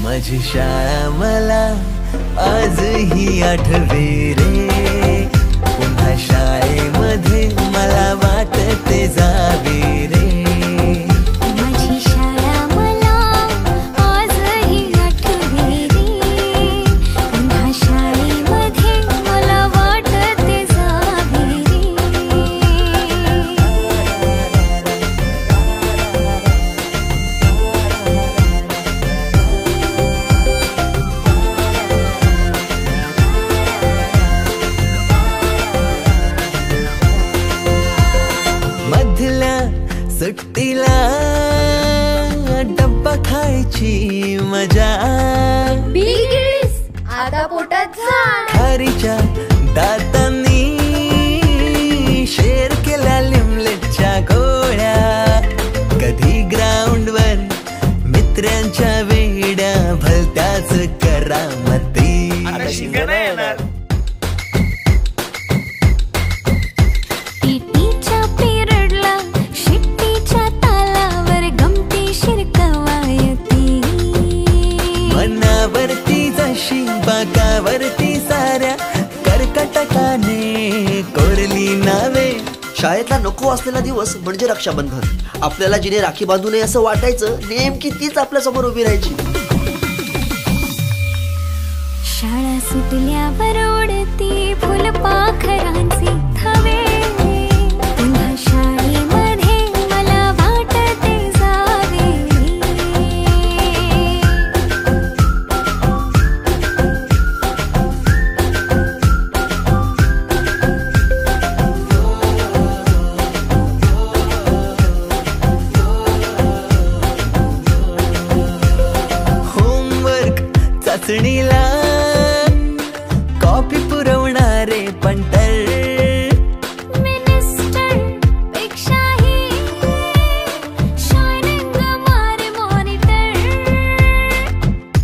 माझी शाळा मला आजही आठवे रे, पुन्हा शाळेमध्ये मला वाटते जावे रे. माझी शाळा मला आजही आठवे रे, पुन्हा शाळेमध्ये मला वाटते जावे रे. मधल्या सुट्टीला डब्बा खायची मजा, बिगिस आता पोटात झाड. खारीच्या दातांनी शेअर केल्या लिमलेटच्या गोळ्या. कधी ग्राउंडवर मित्रांच्या वेड्या भलत्याच करामती. टीटीच्या पिरियडला शिट्टीच्या तालावर गमती शिरकवायती. मनावरती जशी बाकावरती साऱ्या कर्कटकाने कोरली नावे. शाळेतला नको असलेला दिवस म्हणजे रक्षाबंधन. आपल्याला जिने राखी बांधू नये असं वाटायचं, नेमकी तीच आपल्या समोर उभी राहायची. शाळा सुटल्यावर उडती फुलपाखरांचे थवे, पुन्हा शाळेमध्ये मला वाटते जावे रे. होमवर्क चाचणीला कॉपी पुरवणारे पंटर. मिनिस्टर पेक्षाही शायनिंग मारे मॉनिटर.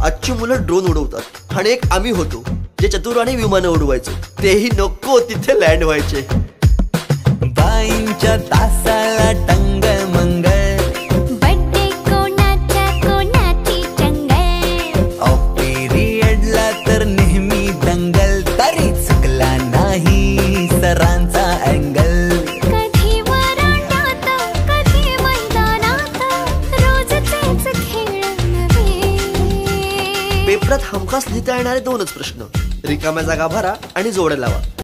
आजची मुलं ड्रोन उडवतात आणि एक आम्ही होतो जे चतुराने विमानं उडवायचो. तेही नको तिथे लँड व्हायचे. बाईंच्या तासाला टंग मंगळ, बड्डे कोणाच्या कोणाची चंगल. ऑफ पिरियडला तर नेहमी दंगल. तरी चुकला नाही सरांचा अँगल. कधी वरांड्यात कधी मैदानात रोजचेच खेळ नव्हे. पेपरात हमखास लिहिता येणारे दोनच प्रश्न, रिकाम्या जागा भरा आणि जोड्या लावा.